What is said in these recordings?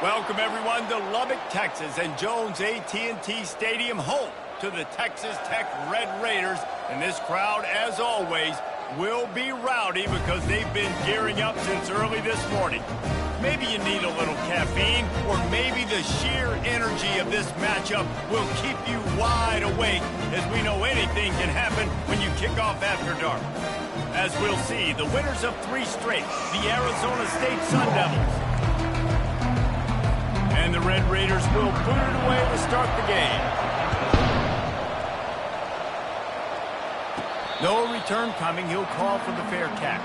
Welcome, everyone, to Lubbock, Texas, and Jones AT&T Stadium, home to the Texas Tech Red Raiders. And this crowd, as always, will be rowdy because they've been gearing up since early this morning. Maybe you need a little caffeine, or maybe the sheer energy of this matchup will keep you wide awake, as we know anything can happen when you kick off after dark. As we'll see, the winners of 3 straight, the Arizona State Sun Devils. And the Red Raiders will boot it away to start the game. No return coming. He'll call for the fair catch.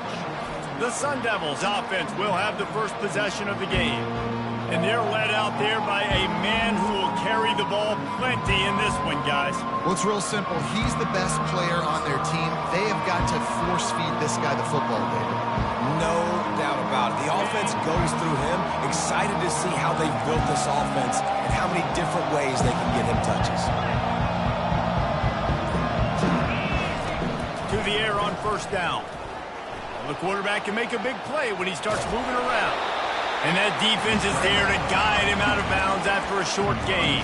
The Sun Devils offense will have the first possession of the game. And they're led out there by a man who will carry the ball plenty in this one, guys. Well, it's real simple. He's the best player on their team. They have got to force-feed this guy the football, David. No doubt about it. The offense goes through him. Excited to see how they've built this offense and how many different ways they can get him touches. To the air on first down. The quarterback can make a big play when he starts moving around. And that defense is there to guide him out of bounds after a short gain.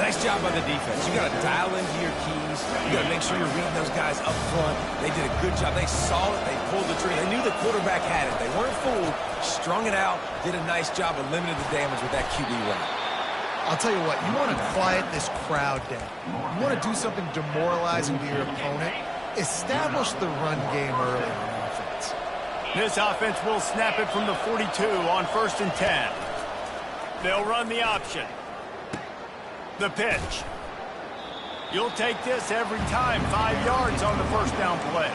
Nice job by the defense. You got to dial into your keys. You got to make sure you're reading those guys up front. They did a good job. They saw it. They pulled the trigger. They knew the quarterback had it. They weren't fooled. Strung it out. Did a nice job of limiting the damage with that QB run. I'll tell you what. You want to quiet this crowd down. You want to do something demoralizing to your opponent. Establish the run game early on offense. This offense will snap it from the 42 on 1st and 10. They'll run the option. The pitch. You'll take this every time. 5 yards on the first down play.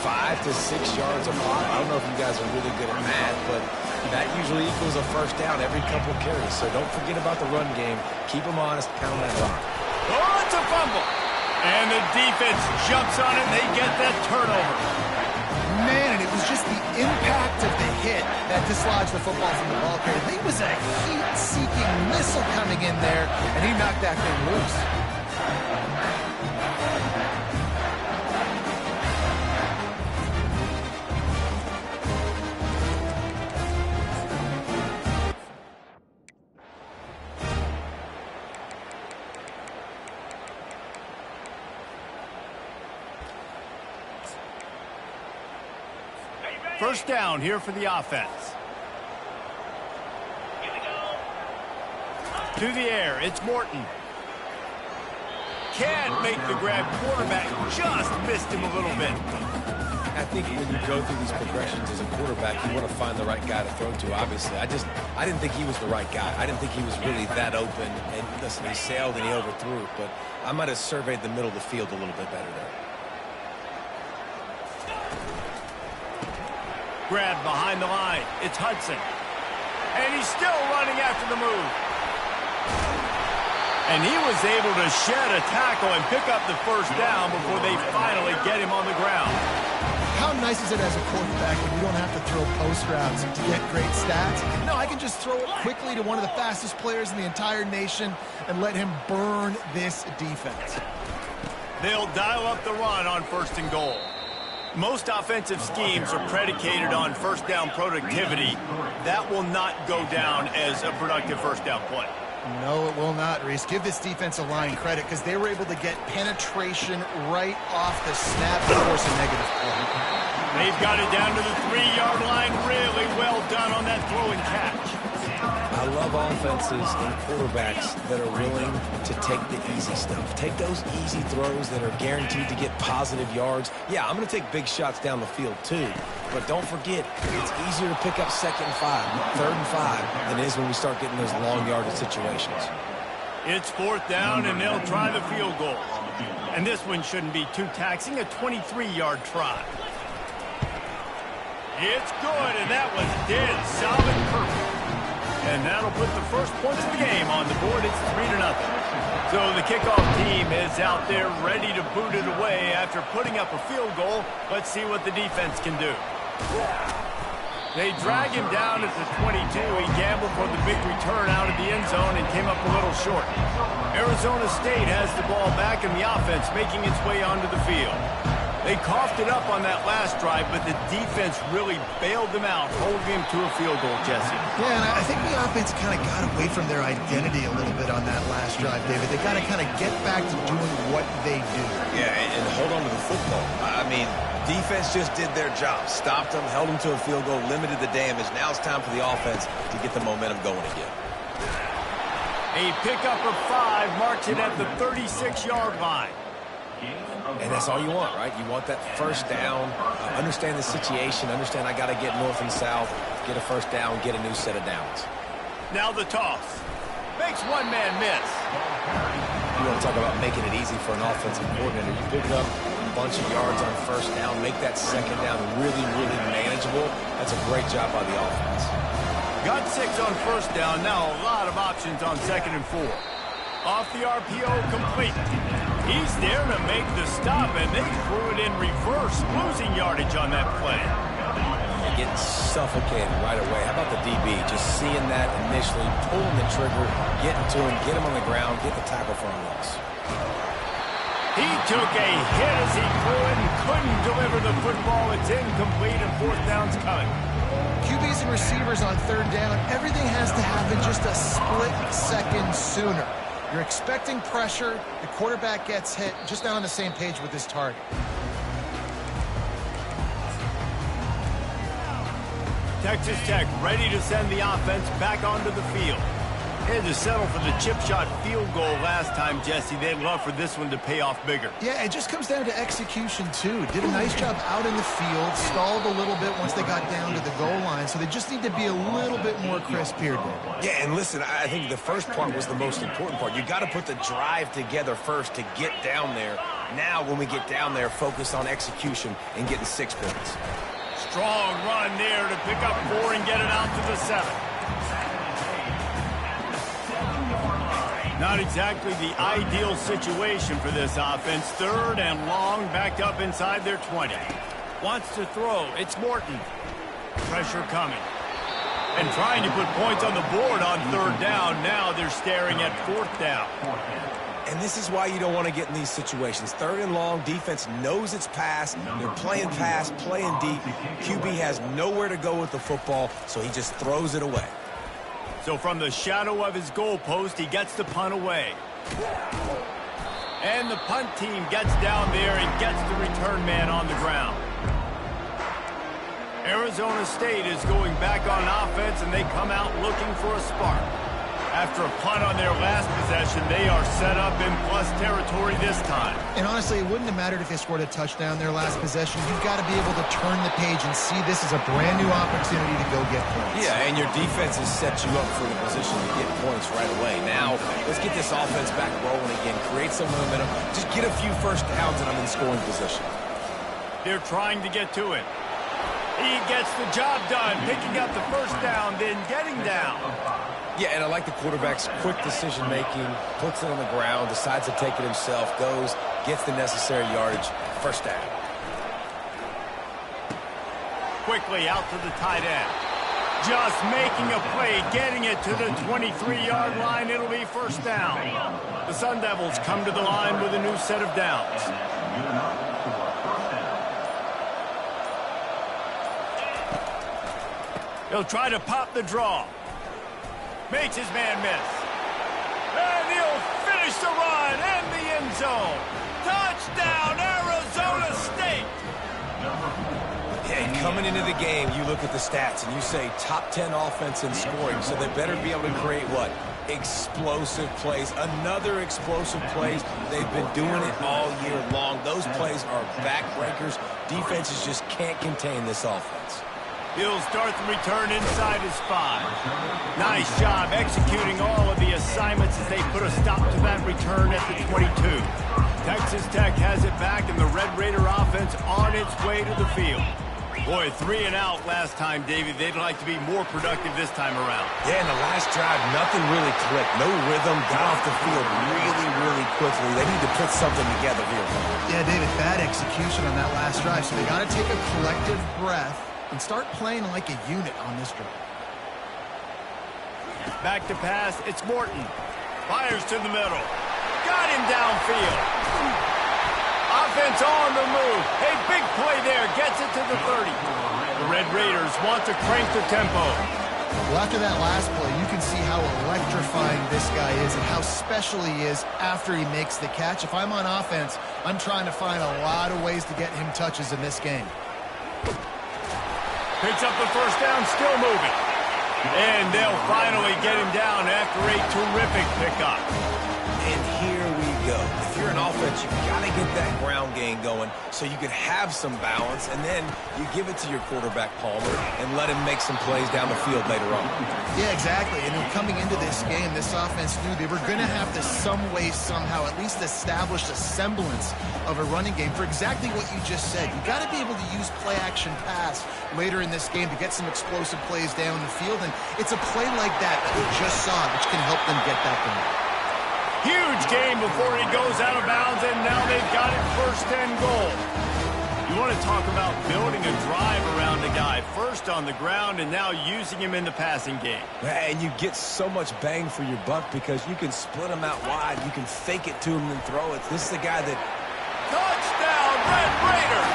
5 to 6 yards a pop. I don't know if you guys are really good at math, but that usually equals a first down every couple carries. So don't forget about the run game. Keep them honest. Pound that rock. Oh, it's a fumble. And the defense jumps on it. They get that turnover. Man, and it was just the impact of the hit that dislodged the football from the ball carrier. There was a heat-seeking missile coming in there, and he knocked that thing loose. First down here for the offense. To the air, it's Morton. Can't make the grab. Quarterback just missed him a little bit. I think when you go through these progressions as a quarterback, you want to find the right guy to throw to, obviously. I didn't think he was the right guy. I didn't think he was really that open. And listen, he sailed and he overthrew it, but I might have surveyed the middle of the field a little bit better there. Grab behind the line. It's Hudson. And he's still running after the move. And he was able to shed a tackle and pick up the first down before they finally get him on the ground. How nice is it as a quarterback when you don't have to throw post routes to get great stats? No, I can just throw it quickly to one of the fastest players in the entire nation and let him burn this defense. They'll dial up the run on 1st and goal. Most offensive schemes are predicated on first down productivity. That will not go down as a productive first down play. No, it will not, Reese. Give this defensive line credit because they were able to get penetration right off the snap to force a negative play. They've got it down to the 3-yard line. Really well done on that throw and catch. I love offenses and quarterbacks that are willing to take the easy stuff. Take those easy throws that are guaranteed to get positive yards. Yeah, I'm going to take big shots down the field too. But don't forget, it's easier to pick up 2nd and 5, 3rd and 5 than it is when we start getting those long yardage situations. It's 4th down, and they'll try the field goal. And this one shouldn't be too taxing, a 23-yard try. It's good, and that was dead solid perfect. And that'll put the first points of the game on the board. It's 3-0. So the kickoff team is out there ready to boot it away after putting up a field goal. Let's see what the defense can do. They drag him down at the 22. He gambled for the big return out of the end zone and came up a little short. Arizona State has the ball back in the offense, making its way onto the field. They coughed it up on that last drive, but the defense really bailed them out, holding him to a field goal, Jesse. Yeah, and I think the offense kind of got away from their identity a little bit on that last drive, David. They got to kind of get back to doing what they do. Yeah, and hold on to the football. I mean, defense just did their job. Stopped them, held them to a field goal, limited the damage. Now it's time for the offense to get the momentum going again. A pickup of 5 marks it at the 36-yard line. And that's all you want, right? You want that first down, understand the situation, understand I got to get north and south, get a first down, get a new set of downs. Now the toss. Makes one man miss. You want to talk about making it easy for an offensive coordinator. You pick up a bunch of yards on first down, make that second down really, really manageable. That's a great job by the offense. Got 6 on first down. Now a lot of options on 2nd and 4. Off the RPO, complete. He's there to make the stop, and they threw it in reverse, losing yardage on that play. They're getting suffocated right away. How about the DB? Just seeing that initially, pulling the trigger, getting to him, get him on the ground, get the tackle for a loss. He took a hit as he threw it and couldn't deliver the football. It's incomplete, and 4th down's coming. QBs and receivers on 3rd down, everything has to happen just a split second sooner. You're expecting pressure. The quarterback gets hit. Just not on the same page with his target. Texas Tech ready to send the offense back onto the field. They had to settle for the chip shot field goal last time, Jesse. They'd love for this one to pay off bigger. Yeah, it just comes down to execution, too. Did a nice job out in the field, stalled a little bit once they got down to the goal line, so they just need to be a little bit more crisp here, David. Yeah, and listen, I think the first part was the most important part. You got to put the drive together first to get down there. Now, when we get down there, focus on execution and getting 6 points. Strong run there to pick up 4 and get it out to the 7. Not exactly the ideal situation for this offense. 3rd and long, backed up inside their 20. Wants to throw. It's Morton. Pressure coming. And trying to put points on the board on 3rd down. Now they're staring at 4th down. And this is why you don't want to get in these situations. 3rd and long, defense knows it's pass. They're playing pass, playing deep. QB has nowhere to go with the football, so he just throws it away. So from the shadow of his goalpost, he gets the punt away. And the punt team gets down there and gets the return man on the ground. Arizona State is going back on offense, and they come out looking for a spark. After a punt on their last possession, they are set up in plus territory this time. And honestly, it wouldn't have mattered if they scored a touchdown their last possession. You've got to be able to turn the page and see this as a brand new opportunity to go get points. Yeah, and your defense has set you up for the position to get points right away. Now, let's get this offense back rolling again, create some momentum, just get a few first downs, and I'm in scoring position. They're trying to get to it. He gets the job done, picking up the first down, then getting down. Yeah, and I like the quarterback's quick decision-making, puts it on the ground, decides to take it himself, goes, gets the necessary yardage, first down. Quickly out to the tight end. Just making a play, getting it to the 23-yard line. It'll be first down. The Sun Devils come to the line with a new set of downs. He'll try to pop the draw. Makes his man miss. And he'll finish the run and the end zone. Touchdown, Arizona State. Yeah, coming into the game, you look at the stats and you say top 10 offense in scoring, so they better be able to create what? Explosive plays. Another explosive plays. They've been doing it all year long. Those plays are backbreakers. Defenses just can't contain this offense. He'll start the return inside his 5. Nice job executing all of the assignments as they put a stop to that return at the 22. Texas Tech has it back, and the Red Raider offense on its way to the field. Boy, 3 and out last time, David. They'd like to be more productive this time around. Yeah, in the last drive, nothing really clicked. No rhythm, got off the field really, really quickly. They need to put something together here. Yeah, David, bad execution on that last drive, so they got to take a collective breath and start playing like a unit on this drive. Back to pass, it's Morton. Fires to the middle. Got him downfield. Offense defense on the move. A big play there. Gets it to the 30. The Red Raiders want to crank the tempo. Well, after that last play, you can see how electrifying this guy is and how special he is after he makes the catch. If I'm on offense, I'm trying to find a lot of ways to get him touches in this game. Picks up the first down, still moving. And they'll finally get him down after a terrific pickup. And here we go. If you're an offense, you've got to get that ground game going so you can have some balance, and then you give it to your quarterback, Palmer, and let him make some plays down the field later on. Yeah, exactly. And coming into this game, this offense knew they were going to have to some way, somehow, at least establish a semblance of a running game for exactly what you just said. You got to be able to use play-action pass later in this game to get some explosive plays down the field, and it's a play like that we just saw which can help them get that going. Huge game before he goes out of bounds, and now they've got it first and goal. You want to talk about building a drive around a guy. First on the ground and now using him in the passing game. And you get so much bang for your buck because you can split him out wide. You can fake it to him and throw it. This is the guy that... Touchdown, Red Raiders!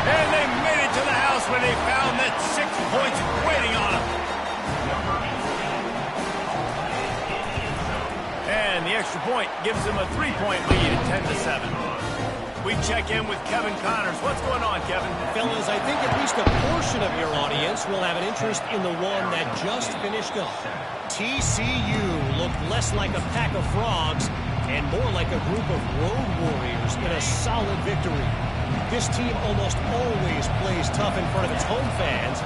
And they made it to the house when they found that 6 points waiting on them. And the extra point gives them a 3-point lead at 10-7. We check in with Kevin Connors. What's going on, Kevin? Fellas, I think at least a portion of your audience will have an interest in the one that just finished up. TCU looked less like a pack of frogs and more like a group of road warriors in a solid victory. This team almost always plays tough in front of its home fans,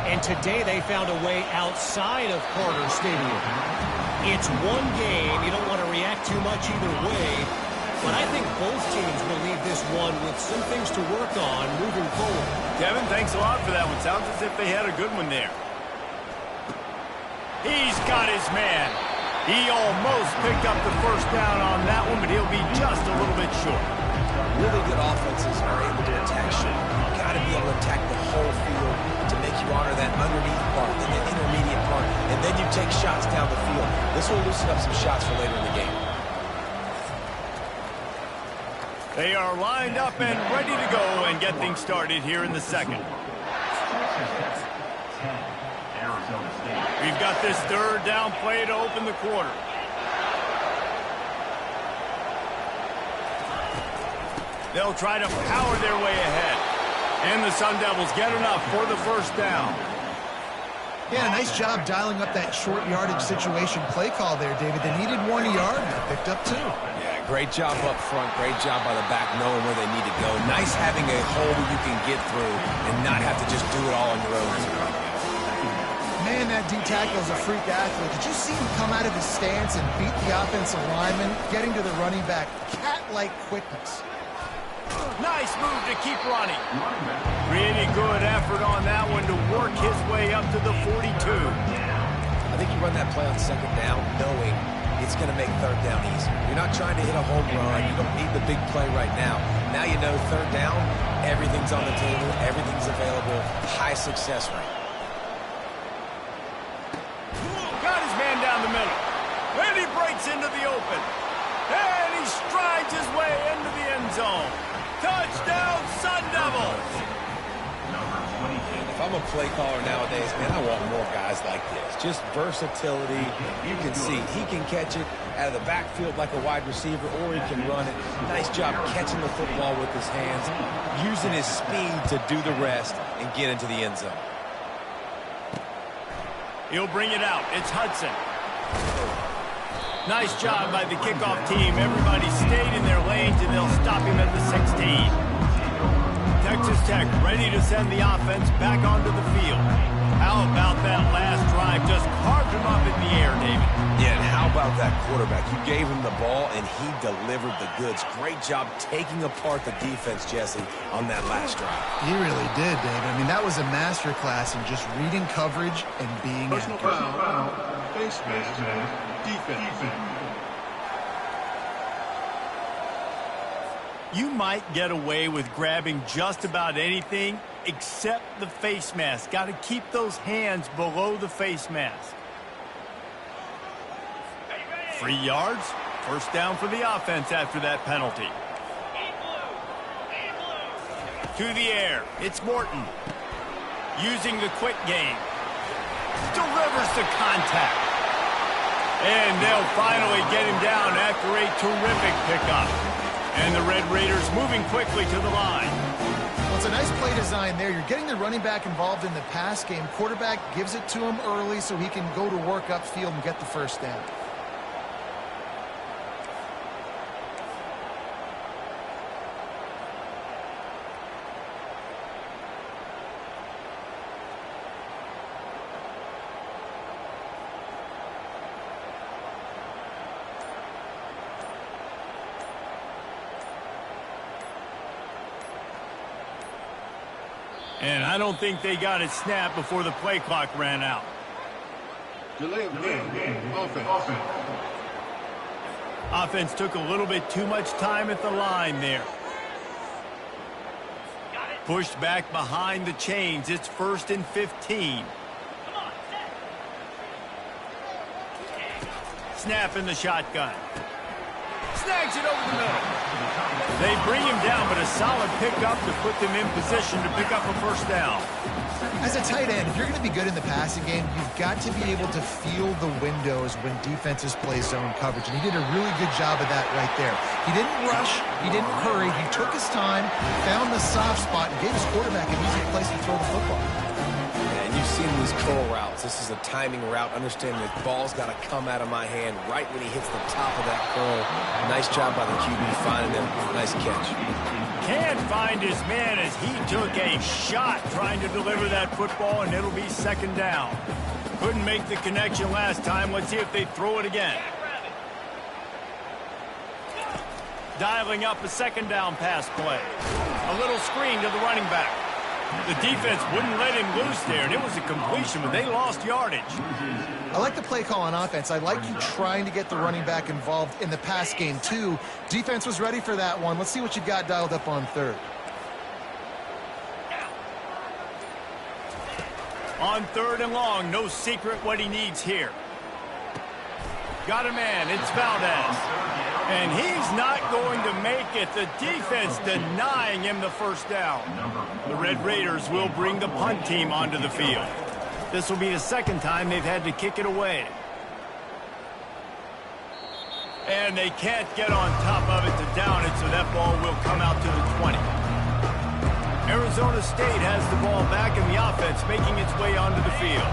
and today they found a way outside of Carter Stadium. It's one game. You don't want to react too much either way. But I think both teams will leave this one with some things to work on moving forward. Kevin, thanks a lot for that one. Sounds as if they had a good one there. He's got his man. He almost picked up the first down on that one, but he'll be just a little bit short. Really good offenses are able to attack short. You've got to be able to attack the whole field to make you honor that underneath part, then the intermediate part, and then you take shots down the field. This will loosen up some shots for later in the game. They are lined up and ready to go and get things started here in the second. We've got this third down play to open the quarter. They'll try to power their way ahead. And the Sun Devils get enough for the first down. Yeah, nice job dialing up that short yardage situation play call there, David. They needed 1 yard, and they picked up 2. Yeah, great job up front. Great job by the back knowing where they need to go. Nice having a hole you can get through and not have to just do it all on your own. Man, that D-tackle is a freak athlete. Did you see him come out of his stance and beat the offensive lineman, getting to the running back? Cat-like quickness. Nice move to keep running. Really good effort on that one to work his way up to the 42. I think you run that play on second down knowing it's going to make third down easy. You're not trying to hit a home run. You don't need the big play right now. Now you know third down, everything's on the table, everything's available, high success rate. Got his man down the middle. And he breaks into the open. And he strides his way into the end zone. Touchdown, Sun Devils! If I'm a play caller nowadays, man, I want more guys like this. Just versatility. You can see he can catch it out of the backfield like a wide receiver, or he can run it. Nice job catching the football with his hands, using his speed to do the rest and get into the end zone. He'll bring it out. It's Hudson. Nice job by the kickoff team. Everybody stayed in their lanes, and they'll stop him at the 16. Texas Tech ready to send the offense back onto the field. How about that last drive? Just carved him up in the air, David. Yeah, and how about that quarterback? You gave him the ball, and he delivered the goods. Great job taking apart the defense, Jesse, on that last drive. He really did, David. I mean, that was a masterclass in just reading coverage and being Personal foul. Face mask. Defense. You might get away with grabbing just about anything except the face mask. Got to keep those hands below the face mask. 3 yards. First down for the offense after that penalty. To the air. It's Morton. Using the quick game. Delivers the contact. And they'll finally get him down after a terrific pickup. And the Red Raiders moving quickly to the line. Well, it's a nice play design there. You're getting the running back involved in the pass game. Quarterback gives it to him early so he can go to work upfield and get the first down. And I don't think they got it snapped before the play clock ran out. Delay of game. Offense. Offense took a little bit too much time at the line there. Pushed back behind the chains. It's 1st and 15. Snap in the shotgun. Snags it over the middle. They bring him down, but a solid pickup to put them in position to pick up a first down. As a tight end, if you're going to be good in the passing game, you've got to be able to feel the windows when defenses play zone coverage. And he did a really good job of that right there. He didn't rush. He didn't hurry. He took his time, found the soft spot, and gave his quarterback an easy place to throw the football. And you've seen these curl routes. This is a timing route. Understanding the ball's got to come out of my hand right when he hits the top of that curl. Nice job by the QB finding him. Nice catch. Can't find his man as he took a shot trying to deliver that football, and it'll be 2nd down. Couldn't make the connection last time. Let's see if they throw it again. Dialing up a 2nd down pass play. A little screen to the running back. The defense wouldn't let him loose there, and it was a completion, but they lost yardage. I like the play call on offense. I like you trying to get the running back involved in the pass game, too. Defense was ready for that one. Let's see what you got dialed up on 3rd. On 3rd and long, no secret what he needs here. Got a man, it's Valdez. And he's not going to make it. The defense denying him the first down. The Red Raiders will bring the punt team onto the field. This will be the 2nd time they've had to kick it away. And they can't get on top of it to down it, so that ball will come out to the 20. Arizona State has the ball back in the offense, making its way onto the field.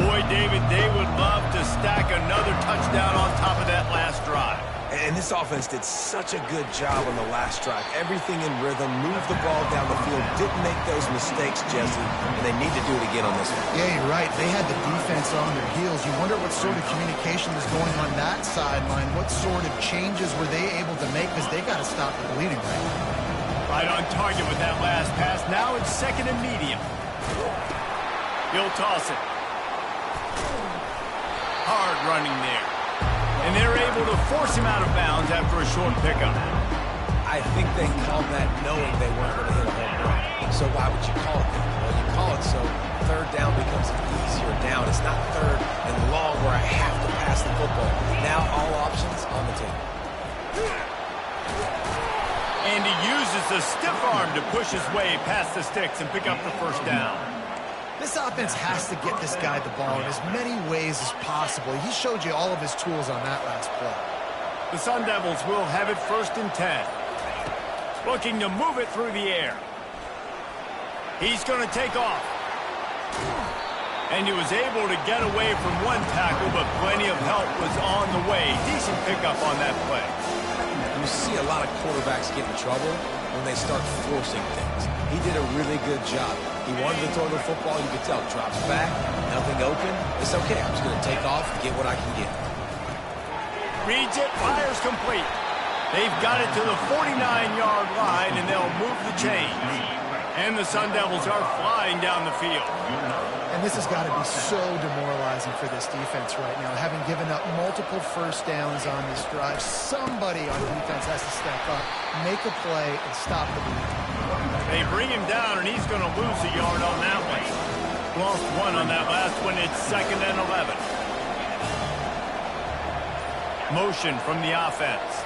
Boy, David, they would love to stack another touchdown on top of that last drive. And this offense did such a good job on the last drive. Everything in rhythm, moved the ball down the field, didn't make those mistakes, Jesse, and they need to do it again on this one. Yeah, you're right. They had the defense on their heels. You wonder what sort of communication was going on that sideline. What sort of changes were they able to make, because they got to stop the bleeding right now. Right on target with that last pass. Now it's 2nd and medium. He'll toss it. Hard running there. And they're able to force him out of bounds after a short pickup. I think they called that knowing they weren't going to hit a home run. So why would you call it that? Well, you call it so 3rd down becomes an easier down. It's not 3rd and long where I have to pass the football. Now all options on the table. And he uses the stiff arm to push his way past the sticks and pick up the first down. This offense has to get this guy the ball in as many ways as possible. He showed you all of his tools on that last play. The Sun Devils will have it 1st and 10. Looking to move it through the air. He's going to take off. And he was able to get away from one tackle, but plenty of help was on the way. Decent pickup on that play. You see a lot of quarterbacks get in trouble when they start forcing things. He did a really good job. He wanted to throw the football. You could tell. Drops back, nothing open. It's okay. I'm just going to take off and get what I can get. Reads it, fires complete. They've got it to the 49-yard line, and they'll move the chains. And the Sun Devils are flying down the field. And this has got to be so demoralizing for this defense right now, having given up multiple first downs on this drive. Somebody on defense has to step up, make a play, and stop the bleeding. They bring him down, and he's going to lose a yard on that one. Lost 1 on that last one. It's 2nd and 11. Motion from the offense.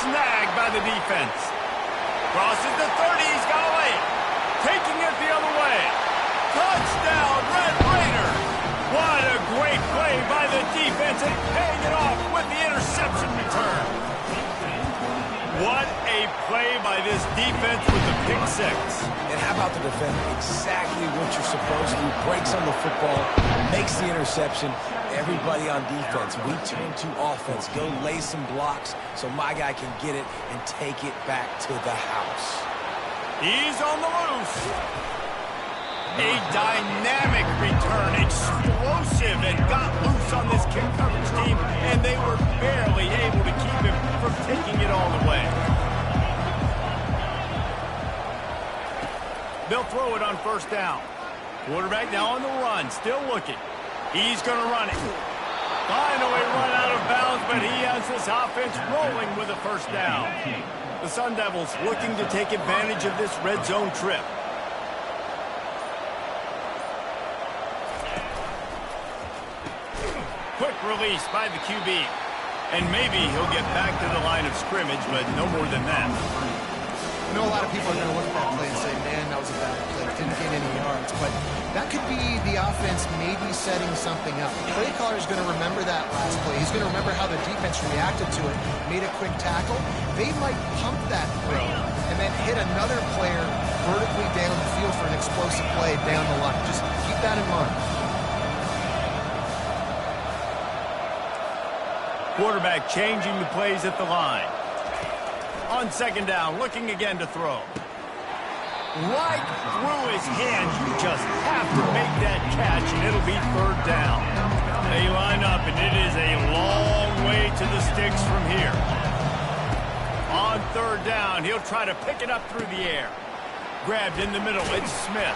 snagged by the defense. Crosses the 30, he's got a lane. Taking it the other way. Touchdown, Red Raiders! What a great play by the defense and paying it off with the interception return. What a play by this defense with the pick six. And how about the defender? Exactly what you're supposed to do. Breaks on the football, makes the interception. Everybody on defense, we turn to offense. Go lay some blocks so my guy can get it and take it back to the house. He's on the loose. A dynamic return, explosive, and got loose on this kick coverage team, and they were barely able to keep him from taking it all the way. They'll throw it on first down. Quarterback now on the run, still looking. He's going to run it. Finally run out of bounds, but he has this offense rolling with a first down. The Sun Devils looking to take advantage of this red zone trip. Quick release by the QB. And maybe he'll get back to the line of scrimmage, but no more than that. I know a lot of people are going to look at that play and say, man, that was a bad play. Didn't gain any yards. But that could be the offense maybe setting something up. The play caller is going to remember that last play. He's going to remember how the defense reacted to it, made a quick tackle. They might pump that play and then hit another player vertically down the field for an explosive play down the line. Just keep that in mind. Quarterback changing the plays at the line. On second down, looking again to throw. Right through his hands. You just have to make that catch, and it'll be third down. They line up, and it is a long way to the sticks from here. On third down, he'll try to pick it up through the air. Grabbed in the middle, it's Smith.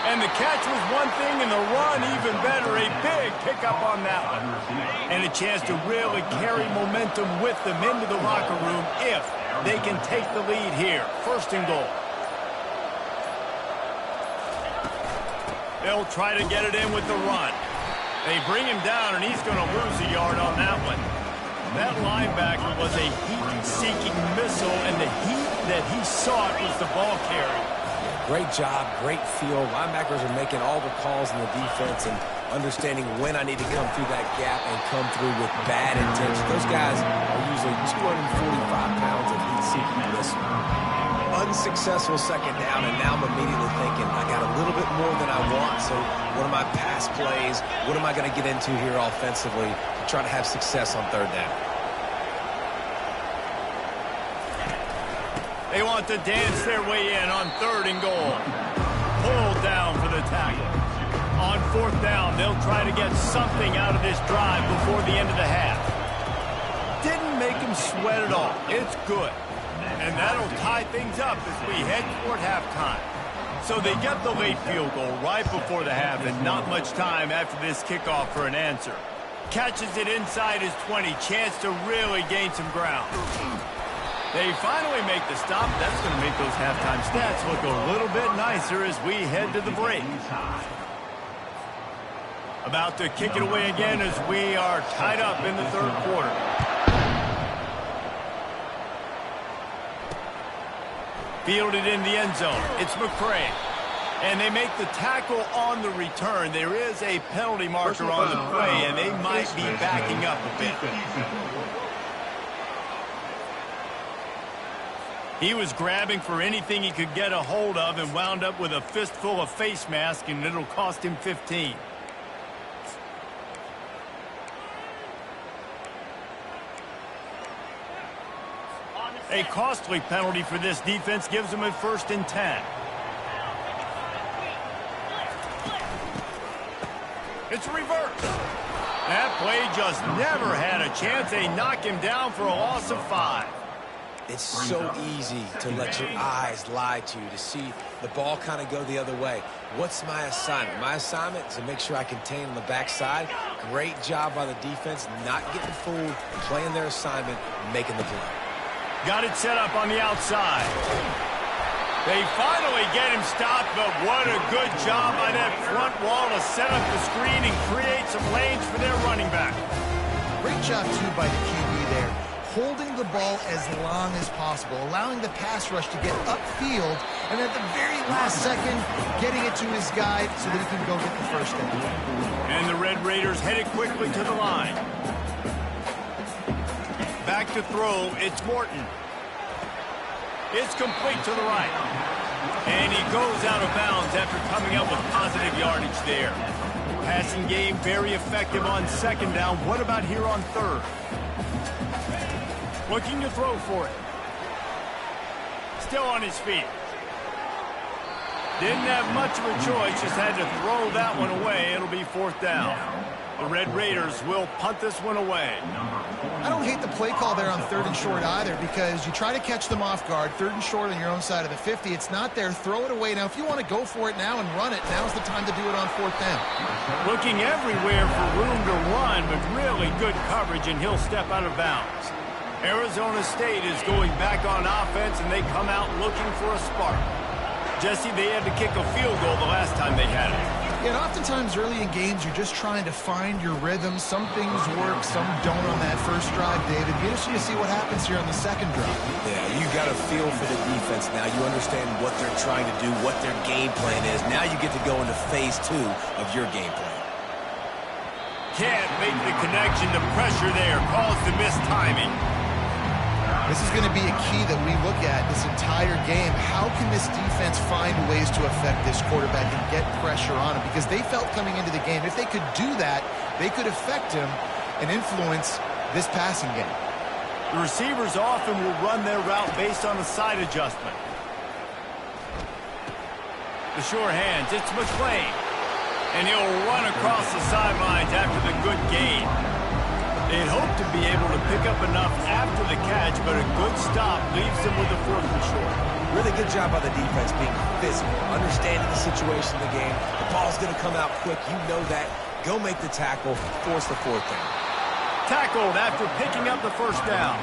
And the catch was one thing, and the run even better. A big pickup on that one. And a chance to really carry momentum with them into the locker room if they can take the lead here. First and goal. They'll try to get it in with the run. They bring him down, and he's going to lose a yard on that one. That linebacker was a heat-seeking missile, and the heat that he sought was the ball carry. Great job, great feel. Linebackers are making all the calls in the defense and understanding when I need to come through that gap and come through with bad intention. Those guys are usually 245 pounds of heat-seeking missile. Unsuccessful second down, and now I'm immediately thinking, I got a little bit more than I want, so what are my pass plays? What am I going to get into here offensively to try to have success on third down? They want to dance their way in on third and goal. Pulled down for the tackle. On fourth down, they'll try to get something out of this drive before the end of the half. Didn't make him sweat at all. It's good. And that'll tie things up as we head toward halftime. So they get the late field goal right before the half and not much time after this kickoff for an answer. Catches it inside his 20. Chance to really gain some ground. They finally make the stop. That's going to make those halftime stats look a little bit nicer as we head to the break. About to kick it away again as we are tied up in the third quarter. Fielded in the end zone. It's McCray. And they make the tackle on the return. There is a penalty marker on the play, and they might be backing up a bit. He was grabbing for anything he could get a hold of and wound up with a fistful of face mask, and it'll cost him 15. A costly penalty for this defense gives them a 1st and 10. It's reversed. That play just never had a chance. They knock him down for a loss of 5. It's so easy to let your eyes lie to you, to see the ball kind of go the other way. What's my assignment? My assignment is to make sure I contain on the backside. Great job by the defense, not getting fooled, playing their assignment, making the play. Got it set up on the outside. They finally get him stopped, but what a good job by that front wall to set up the screen and create some lanes for their running back. Great job, too, by the QB there. holding the ball as long as possible, allowing the pass rush to get upfield, and at the very last second, getting it to his guy so that he can go get the first down. And the Red Raiders headed quickly to the line. Back to throw, it's Morton. It's complete to the right. And he goes out of bounds after coming up with positive yardage there. Passing game very effective on second down. What about here on third? Looking to throw for it. Still on his feet. Didn't have much of a choice, just had to throw that one away. It'll be fourth down. The Red Raiders will punt this one away. I don't hate the play call there on third and short either, because you try to catch them off guard, third and short on your own side of the 50. It's not there. Throw it away. Now, if you want to go for it now and run it, now's the time to do it on fourth down. Looking everywhere for room to run, but really good coverage, and he'll step out of bounds. Arizona State is going back on offense, and they come out looking for a spark. Jesse, they had to kick a field goal the last time they had it. And oftentimes early in games, you're just trying to find your rhythm. Some things work, some don't on that first drive, David. Be interesting to see what happens here on the second drive. Yeah, you got a feel for the defense now. You understand what they're trying to do, what their game plan is. Now you get to go into phase 2 of your game plan. Can't make the connection. The pressure there caused the missed timing. This is going to be a key that we look at this entire game. How can this defense find ways to affect this quarterback and get pressure on him? Because they felt coming into the game, if they could do that, they could affect him and influence this passing game. The receivers often will run their route based on a side adjustment. The sure hands, it's McClain. And he'll run across the sidelines after the good gain. They'd hope to be able to pick up enough after the catch, but a good stop leaves them with a fourth and short. Really good job by the defense being physical, understanding the situation of the game. The ball's going to come out quick. You know that. Go make the tackle, force the fourth down. Tackled after picking up the first down.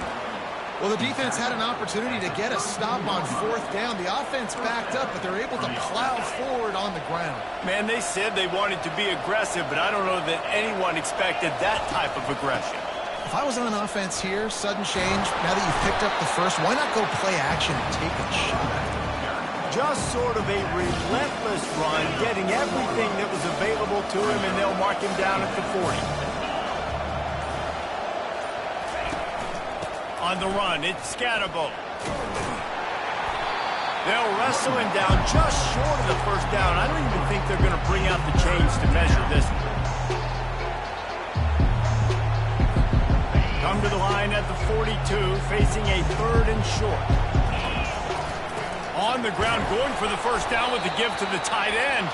Well, the defense had an opportunity to get a stop on fourth down. The offense backed up, but they're able to plow forward on the ground. Man, they said they wanted to be aggressive, but I don't know that anyone expected that type of aggression. If I was on offense here, sudden change, now that you've picked up the first, why not go play action and take a shot? Just sort of a relentless run, getting everything that was available to him, and they'll mark him down at the 40. On the run, it's Scatterbo. They'll wrestle him down just short of the first down. I don't even think they're going to bring out the chains to measure this one. Come to the line at the 42, facing a third and short. On the ground, going for the first down with the give to the tight end.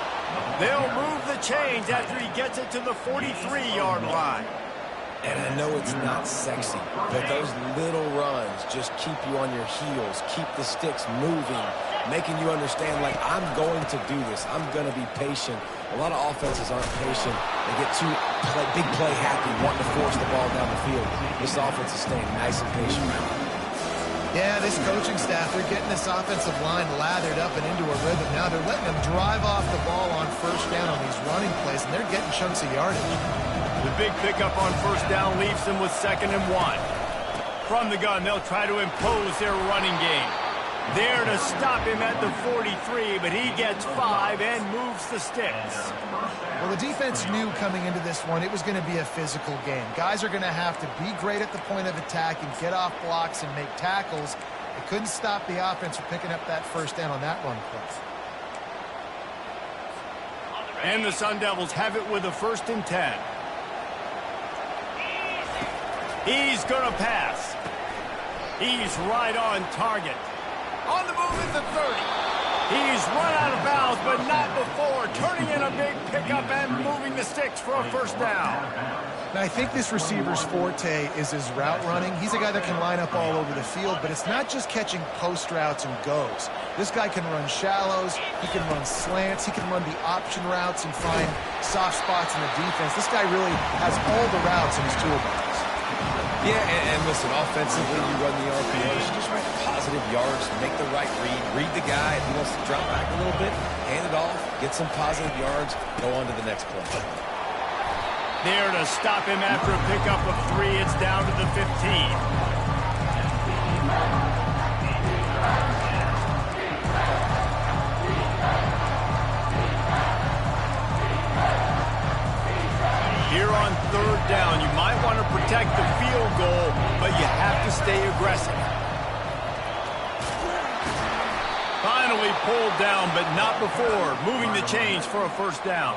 They'll move the chains after he gets it to the 43-yard line. And I know it's not sexy, but those little runs just keep you on your heels, keep the sticks moving, making you understand, like, I'm going to do this. I'm going to be patient. A lot of offenses aren't patient. They get too big play happy, wanting to force the ball down the field. This offense is staying nice and patient. Yeah, this coaching staff, they're getting this offensive line lathered up and into a rhythm. Now they're letting them drive off the ball on first down on these running plays, and they're getting chunks of yardage. The big pickup on first down leaves them with 2nd and 1. From the gun, they'll try to impose their running game. There to stop him at the 43, but he gets 5 and moves the sticks. Well, the defense knew coming into this one it was going to be a physical game. Guys are going to have to be great at the point of attack and get off blocks and make tackles. They couldn't stop the offense from picking up that first down on that run play. And the Sun Devils have it with a 1st and 10. He's going to pass. He's right on target. On the move at the 30. He's run out of bounds, but not before. Turning in a big pickup and moving the sticks for a first down. Now, I think this receiver's forte is his route running. He's a guy that can line up all over the field, but it's not just catching post routes and goes. This guy can run shallows. He can run slants. He can run the option routes and find soft spots in the defense. This guy really has all the routes in his toolbox. Yeah, and listen, offensively, you run the RPOs, just make positive yards, make the right read the guy. If he wants to drop back a little bit, hand it off, get some positive yards, go on to the next play. There to stop him after a pickup of 3. It's down to the 15. Here on third down, you might want to protect the field goal, but you have to stay aggressive. Finally pulled down, but not before moving the chains for a first down.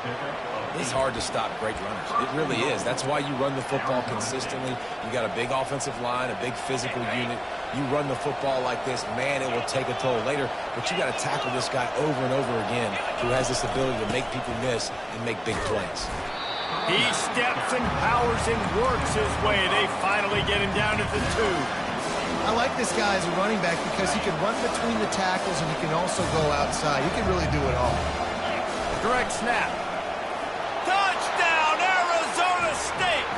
It's hard to stop great runners. It really is. That's why you run the football consistently. You got a big offensive line, a big physical unit. You run the football like this, man, it will take a toll later. But you got to tackle this guy over and over again who has this ability to make people miss and make big plays. He steps and powers and works his way. They finally get him down at the 2. I like this guy as a running back because he can run between the tackles and he can also go outside. He can really do it all. Direct snap. Touchdown, Arizona State!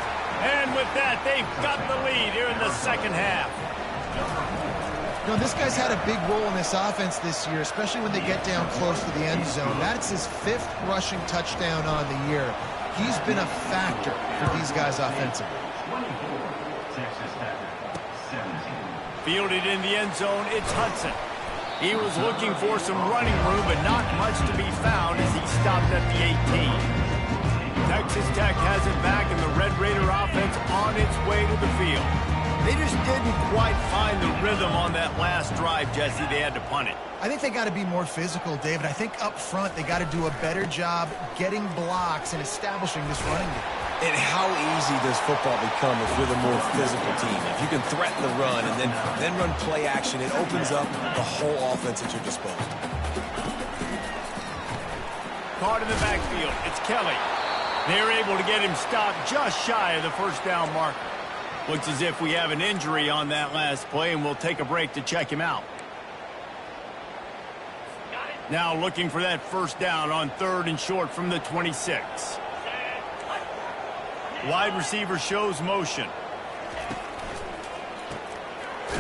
And with that, they've got the lead here in the second half. You know, this guy's had a big role in this offense this year, especially when they get down close to the end zone. That's his 5th rushing touchdown on the year. He's been a factor for these guys offensively. Fielded in the end zone, it's Hudson. He was looking for some running room, but not much to be found as he stopped at the 18. Texas Tech has it back, and the Red Raider offense on its way to the field. They just didn't quite find the rhythm on that last drive, Jesse. They had to punt it. I think they got to be more physical, David. I think up front they got to do a better job getting blocks and establishing this running game. And how easy does football become if you're the more physical team? If you can threaten the run and then run play action, it opens up the whole offense at your disposal. Caught in the backfield. It's Kelly. They're able to get him stopped just shy of the first down marker. Looks as if we have an injury on that last play, and we'll take a break to check him out. Now looking for that first down on 3rd and short from the 26. Wide receiver shows motion.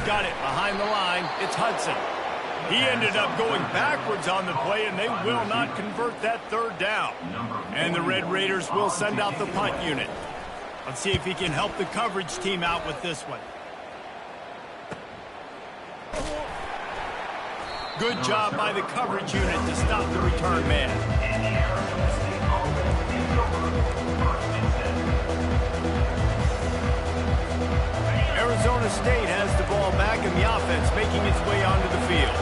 Got it behind the line. It's Hudson. He ended up going backwards on the play, and they will not convert that 3rd down. And the Red Raiders will send out the punt unit. Let's see if he can help the coverage team out with this one. Good job by the coverage unit to stop the return man. Arizona State has the ball back in the offense, making its way onto the field.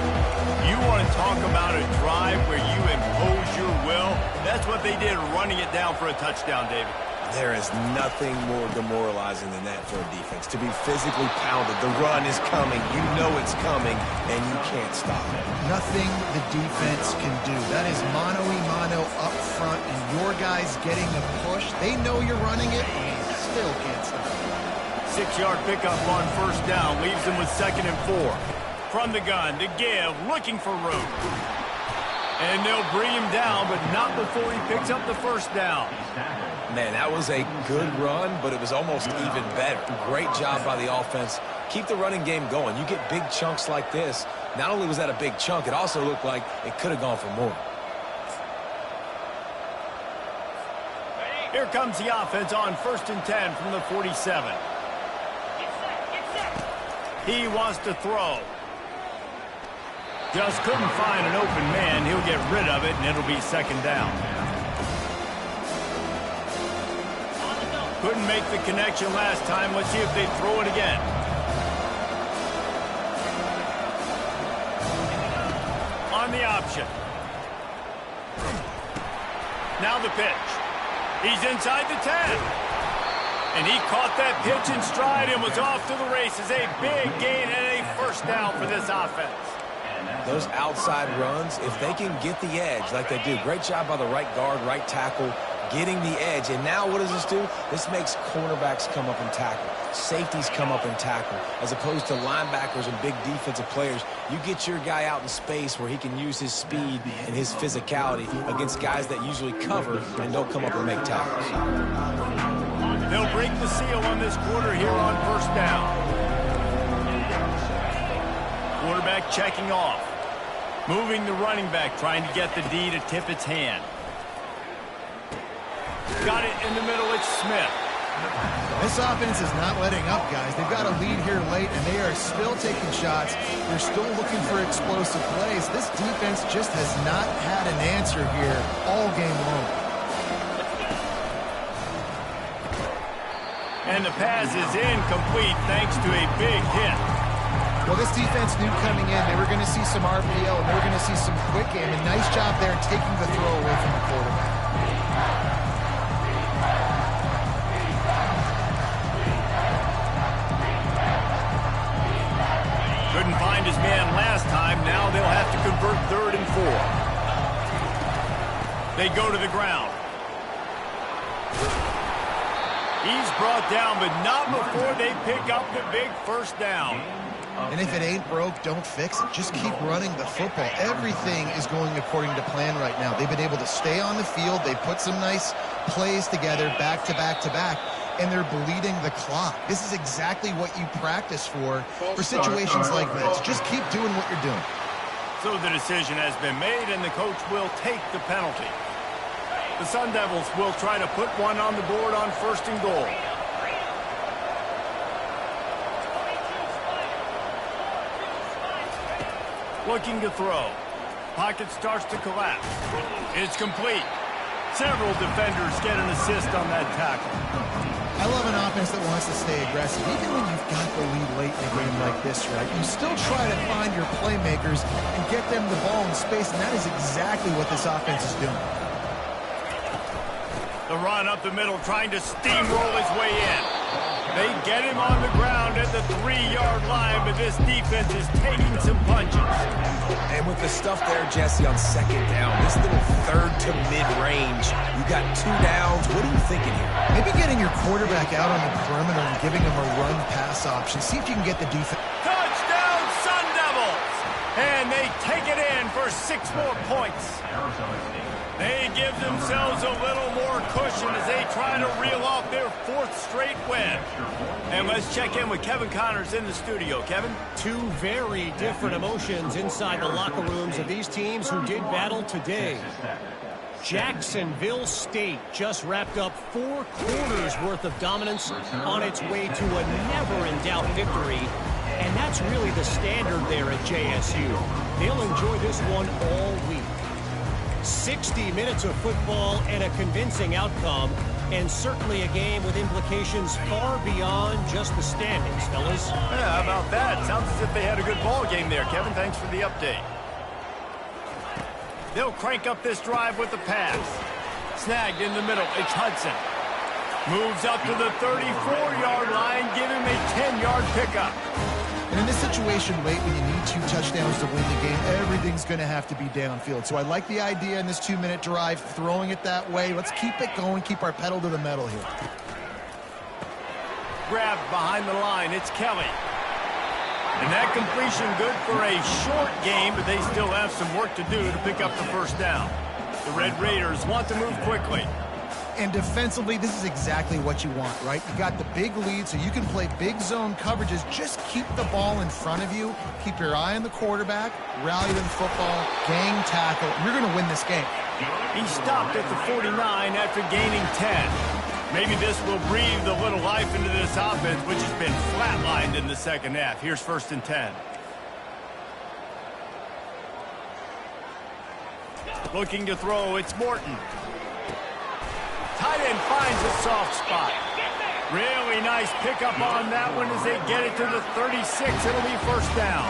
You want to talk about a drive where you impose your will? That's what they did, running it down for a touchdown, David. There is nothing more demoralizing than that for a defense. To be physically pounded. The run is coming. You know it's coming, and you can't stop it. Nothing the defense can do. That is mano-a-mano up front, and your guys getting the push. They know you're running it, and you still can't stop it. 6-yard pickup on first down leaves them with 2nd and 4. From the gun, to give, looking for room. And they'll bring him down, but not before he picks up the first down. Man, that was a good run, but it was almost even better. Great job by the offense. Keep the running game going. You get big chunks like this. Not only was that a big chunk, it also looked like it could have gone for more. Here comes the offense on 1st and 10 from the 47. He wants to throw. Just couldn't find an open man. He'll get rid of it, and it'll be 2nd down. Couldn't make the connection last time. Let's see if they throw it again. On the option. Now the pitch. He's inside the 10. And he caught that pitch in stride and was off to the races. A big gain and a first down for this offense. Those outside runs, if they can get the edge like they do, great job by the right guard, right tackle, getting the edge. And now what does this do? This makes cornerbacks come up and tackle. Safeties come up and tackle. As opposed to linebackers and big defensive players, you get your guy out in space where he can use his speed and his physicality against guys that usually cover and don't come up and make tackles. They'll break the seal on this quarter here on first down. Quarterback checking off. Moving the running back, trying to get the D to tip its hand. Got it in the middle, it's Smith. This offense is not letting up, guys. They've got a lead here late, and they are still taking shots. They're still looking for explosive plays. This defense just has not had an answer here all game long. And the pass is incomplete thanks to a big hit. Well, this defense knew coming in they were going to see some RPO, and they were going to see some quick game. And nice job there taking the throw away from the quarterback. Couldn't find his man last time. Now they'll have to convert 3rd and 4. They go to the ground. He's brought down, but not before they pick up the big first down. And if it ain't broke, don't fix it. Just keep running the football. Everything is going according to plan right now. They've been able to stay on the field. They put some nice plays together back to back to back, and they're bleeding the clock. This is exactly what you practice for situations like this. Just keep doing what you're doing. So the decision has been made, and the coach will take the penalty. The Sun Devils will try to put one on the board on 1st and goal. Looking to throw. Pocket starts to collapse. It's complete. Several defenders get an assist on that tackle. I love an offense that wants to stay aggressive. Even when you've got the lead late in a game like this, right, you still try to find your playmakers and get them the ball in space, and that is exactly what this offense is doing. The run up the middle, trying to steamroll his way in. They get him on the ground at the 3-yard line, but this defense is taking some punches. And with the stuff there, Jesse, on 2nd down, this little 3rd to mid-range, you got 2 downs. What are you thinking here? Maybe getting your quarterback out on the perimeter and giving him a run-pass option. See if you can get the defense. Touchdown, Sun Devils! And they take it in for 6 more points. They give themselves a little more cushion as they try to reel off their 4th straight win. And let's check in with Kevin Connors in the studio. Kevin? 2 very different emotions inside the locker rooms of these teams who did battle today. Jacksonville State just wrapped up 4 quarters worth of dominance on its way to a never-in-doubt victory. And that's really the standard there at JSU. They'll enjoy this one all week. 60 minutes of football and a convincing outcome, and certainly a game with implications far beyond just the standings, fellas. Yeah, how about that? Sounds as if they had a good ball game there, Kevin. Thanks for the update. They'll crank up this drive with the pass. Snagged in the middle. It's Hudson. Moves up to the 34-yard line. Give him a 10-yard pickup. And in this situation late when you need 2 touchdowns to win the game, everything's going to have to be downfield. So I like the idea in this 2-minute drive, throwing it that way. Let's keep it going, keep our pedal to the metal here. Grabbed behind the line. It's Kelly. And that completion good for a short game, but they still have some work to do to pick up the 1st down. The Red Raiders want to move quickly. And defensively, this is exactly what you want, right? You got the big lead, so you can play big zone coverages. Just keep the ball in front of you. Keep your eye on the quarterback. Rally to the football. Gang tackle. You're going to win this game. He stopped at the 49 after gaining 10. Maybe this will breathe a little life into this offense, which has been flatlined in the 2nd half. Here's 1st and 10. Looking to throw, it's Morton. Tight end finds a soft spot. Really nice pickup on that one as they get it to the 36. It'll be 1st down.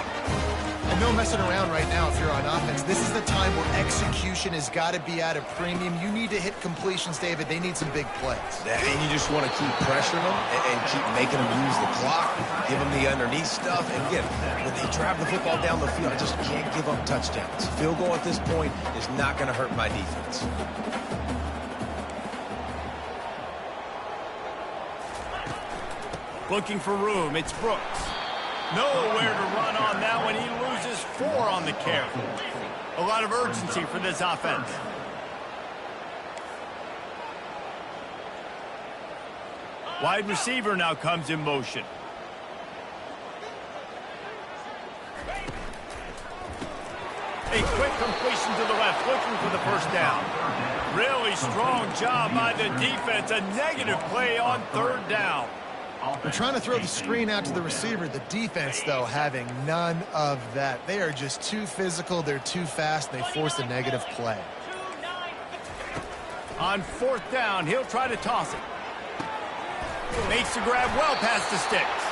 And no messing around right now if you're on offense. This is the time where execution has got to be at a premium. You need to hit completions, David. They need some big plays. And you just want to keep pressuring them and keep making them use the clock, give them the underneath stuff. And again, when they drive the football down the field, I just can't give up touchdowns. Field goal at this point is not going to hurt my defense. Looking for room, it's Brooks. Nowhere to run on that one. He loses 4 on the carry. A lot of urgency for this offense. Wide receiver now comes in motion. A quick completion to the left, looking for the first down. Really strong job by the defense. A negative play on third down. They're trying to throw the screen out to the receiver. The defense, though, having none of that. They are just too physical. They're too fast. They force a negative play. On fourth down, he'll try to toss it. Makes the grab well past the sticks.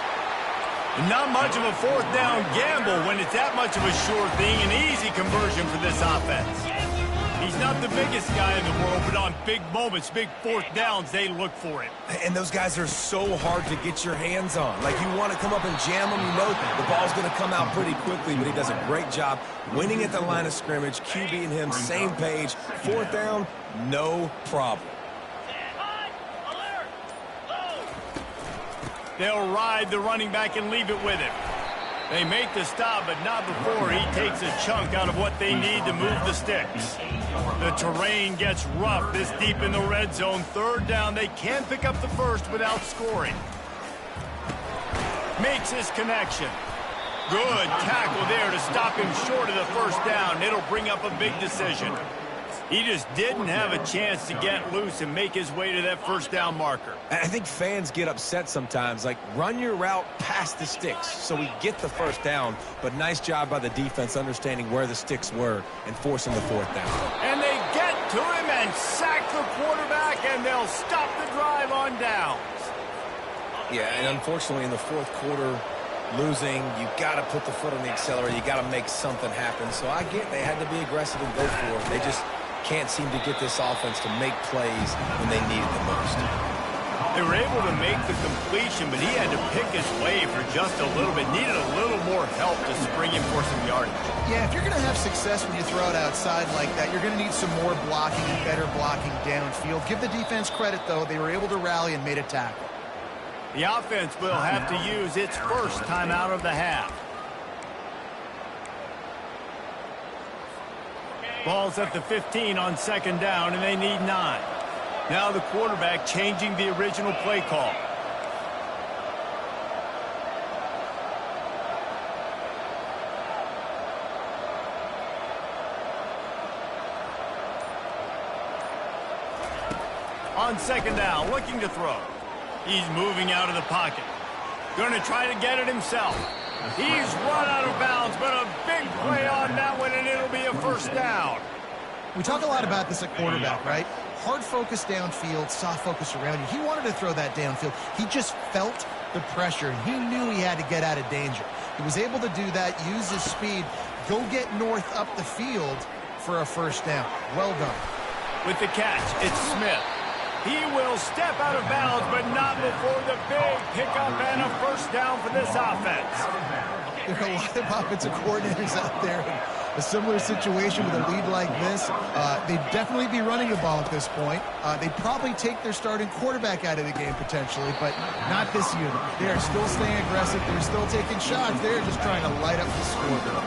Not much of a fourth down gamble when it's that much of a sure thing. An easy conversion for this offense. He's not the biggest guy in the world, but on big moments, big fourth downs, they look for it. And those guys are so hard to get your hands on. Like, you want to come up and jam them, you know the ball's going to come out pretty quickly, but he does a great job winning at the line of scrimmage. QB and him, same page. Fourth down, no problem. They'll ride the running back and leave it with him. They make the stop, but not before he takes a chunk out of what they need to move the sticks. The terrain gets rough this deep in the red zone. Third down, they can pick up the first without scoring. Makes his connection. Good tackle there to stop him short of the first down. It'll bring up a big decision. He just didn't have a chance to get loose and make his way to that first down marker. I think fans get upset sometimes. Like, run your route past the sticks so we get the first down. But nice job by the defense understanding where the sticks were and forcing the fourth down. And they get to him and sack the quarterback, and they'll stop the drive on downs. Yeah, and unfortunately in the fourth quarter, losing, you got to put the foot on the accelerator. You got to make something happen. So I get they had to be aggressive and go for it. They just can't seem to get this offense to make plays when they need it the most. They were able to make the completion, but he had to pick his way for just a little bit. Needed a little more help to spring him for some yardage. Yeah, if you're going to have success when you throw it outside like that, you're going to need some more blocking and better blocking downfield. Give the defense credit, though. They were able to rally and made a tackle. The offense will have to use its first timeout of the half. Ball's at the 15 on second down, and they need 9. Now the quarterback changing the original play call. On second down, looking to throw. He's moving out of the pocket. Going to try to get it himself. He's run out of bounds, but a big play on that one, and it'll be a first down. We talk a lot about this at quarterback, right? Hard focus downfield, soft focus around you. He wanted to throw that downfield. He just felt the pressure. He knew he had to get out of danger. He was able to do that, use his speed, go get north up the field for a first down. Well done. With the catch, it's Smith. He will step out of bounds, but not before the big pickup and a first down for this offense. There are a lot of offensive coordinators out there in a similar situation with a lead like this. They'd definitely be running the ball at this point. They'd probably take their starting quarterback out of the game potentially, but not this unit. They are still staying aggressive. They're still taking shots. They're just trying to light up the scoreboard.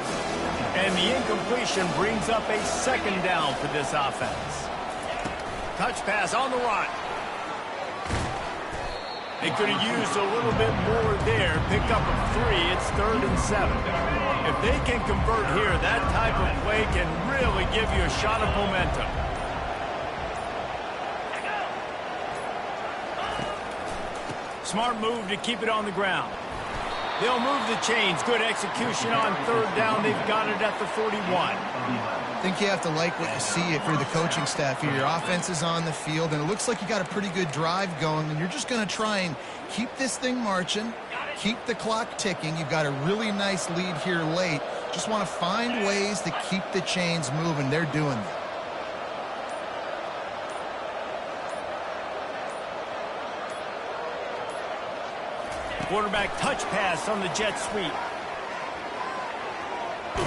And the incompletion brings up a second down for this offense. Touch pass on the run. They could have used a little bit more there. Pick up a 3. It's 3rd and 7. If they can convert here, that type of play can really give you a shot of momentum. Smart move to keep it on the ground. They'll move the chains. Good execution on third down. They've got it at the 41. I think you have to like what you see if you're the coaching staff here. Your offense is on the field, and it looks like you got a pretty good drive going, and you're just going to try and keep this thing marching, keep the clock ticking. You've got a really nice lead here late. Just want to find ways to keep the chains moving. They're doing that. Quarterback touch pass on the jet sweep.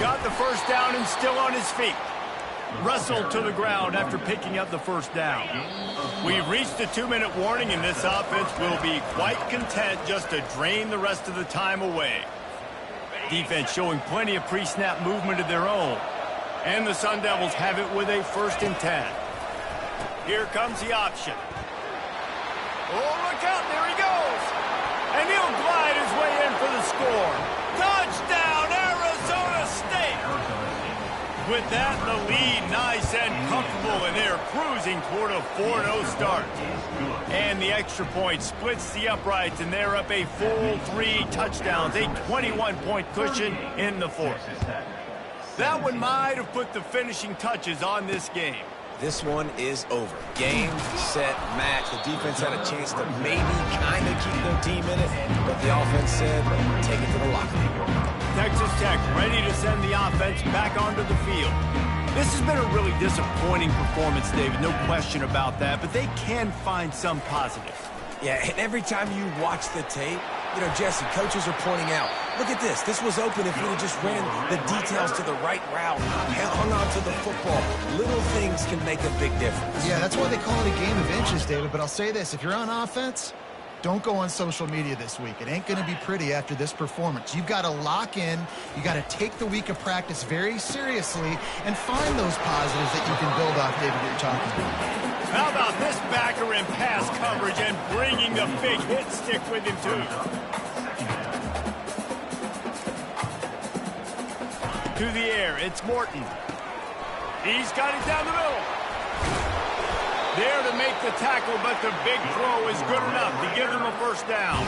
Got the first down and still on his feet. Wrestled to the ground after picking up the first down. We've reached the 2-minute warning, and this offense will be quite content just to drain the rest of the time away. Defense showing plenty of pre-snap movement of their own. And the Sun Devils have it with a 1st and 10. Here comes the option. Oh, look out, there he goes. And he'll glide his way in for the score. Touchdown, Arizona State! With that, the lead nice and comfortable, and they're cruising toward a 4-0 start. And the extra point splits the uprights, and they're up a full 3 touchdowns, a 21-point cushion in the fourth. That one might have put the finishing touches on this game. This one is over. Game, set, match. The defense had a chance to maybe kind of keep their team in it, but the offense said, take it to the locker room. Texas Tech ready to send the offense back onto the field. This has been a really disappointing performance, David, no question about that, but they can find some positives. Yeah, and every time you watch the tape, you know, Jesse, coaches are pointing out, look at this. This was open if we had just ran the details to the right route, hung on to the football. Little things can make a big difference. Yeah, that's why they call it a game of inches, David. But I'll say this, if you're on offense, don't go on social media this week. It ain't going to be pretty after this performance. You've got to lock in. You got to take the week of practice very seriously and find those positives that you can build off, David, that you're talking about. How about this backer in pass coverage and bringing the big hit stick with him, too? To the air, it's Morton. He's got it down the middle. There to make the tackle, but the big throw is good enough to give them a first down.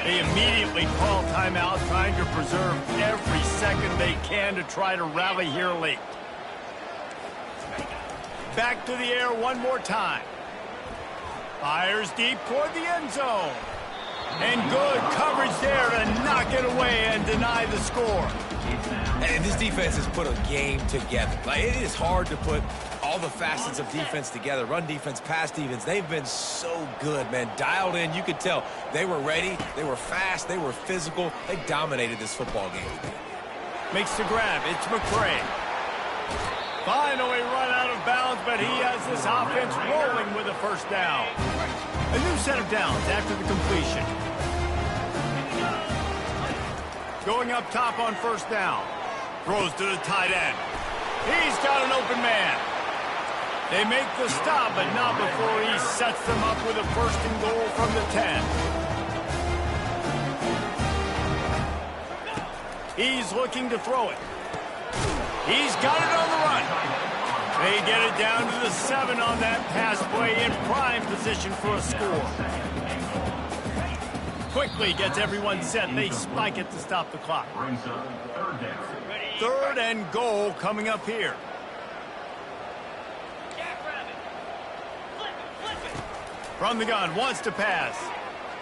They immediately call timeout, trying to preserve every second they can to try to rally here late. Back to the air one more time. Fires deep toward the end zone. And good coverage there to knock it away and deny the score. And this defense has put a game together. Like, it is hard to put all the facets of defense together. Run defense, pass defense. They've been so good, man. Dialed in. You could tell they were ready. They were fast. They were physical. They dominated this football game. Makes the grab. It's McCray. Finally run out of bounds, but he has this offense rolling with a first down. A new set of downs after the completion. Going up top on first down. Throws to the tight end. He's got an open man. They make the stop, but not before he sets them up with a first and goal from the 10. He's looking to throw it. He's got it on the run. They get it down to the 7 on that pass play in prime position for a score. Quickly gets everyone set. They spike it to stop the clock. Third and goal coming up here. From the gun, wants to pass.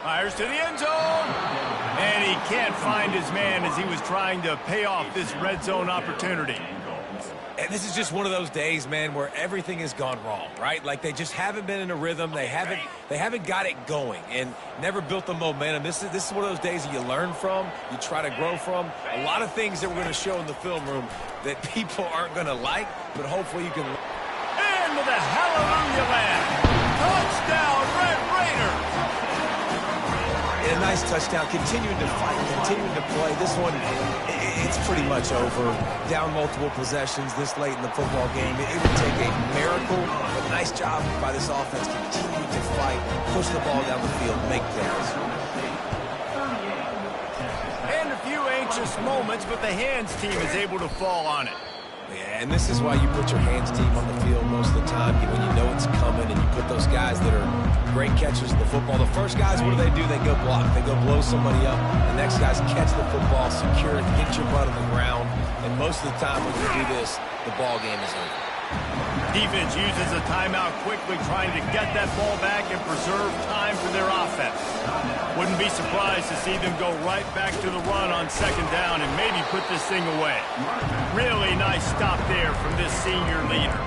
Fires to the end zone. And he can't find his man as he was trying to pay off this red zone opportunity. And this is just one of those days, man, where everything has gone wrong, right? Like, they just haven't been in a rhythm. They haven't got it going and never built the momentum. This is one of those days that you learn from, you try to grow from. A lot of things that we're going to show in the film room that people aren't going to like, but hopefully you can. Into the hallelujah land. Touchdown, Red Raiders. And a nice touchdown, continuing to fight, continuing to play. This one, it's pretty much over. Down multiple possessions this late in the football game. It would take a miracle, but nice job by this offense. Continue to fight, push the ball down the field, make plays. And a few anxious moments, but the hands team is able to fall on it. Yeah, and this is why you put your hands team on the field most of the time, when you know it's coming, and you put those guys that are great catchers of the football. The first guys, what do? They go block. They go blow somebody up. The next guys catch the football, secure it, get your butt on the ground. And most of the time when you do this, the ball game is over. Defense uses a timeout quickly, trying to get that ball back and preserve time for their offense. Wouldn't be surprised to see them go right back to the run on second down and maybe put this thing away. Really nice stop there from this senior leader.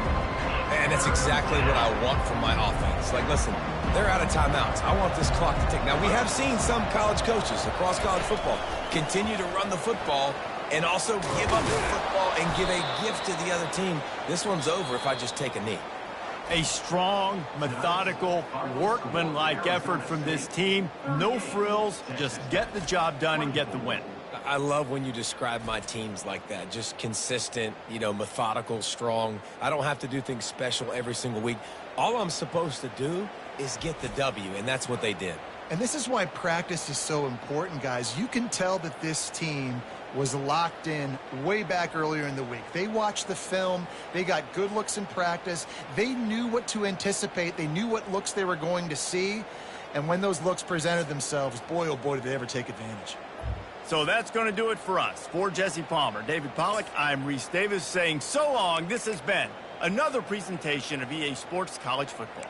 And that's exactly what I want from my offense. Like, listen, they're out of timeouts. I want this clock to tick. Now, we have seen some college coaches across college football continue to run the football and also give up the football and give a gift to the other team. This one's over if I just take a knee. A strong, methodical, workmanlike effort from this team. No frills, just get the job done and get the win. I love when you describe my teams like that. Just consistent, methodical, strong. I don't have to do things special every single week. All I'm supposed to do is get the W, and that's what they did. And this is why practice is so important, guys. You can tell that this team was locked in way back earlier in the week. They watched the film. They got good looks in practice. They knew what to anticipate. They knew what looks they were going to see. And when those looks presented themselves, boy, oh boy, did they ever take advantage. So that's going to do it for us. For Jesse Palmer, David Pollack, I'm Reese Davis saying so long. This has been another presentation of EA Sports College Football.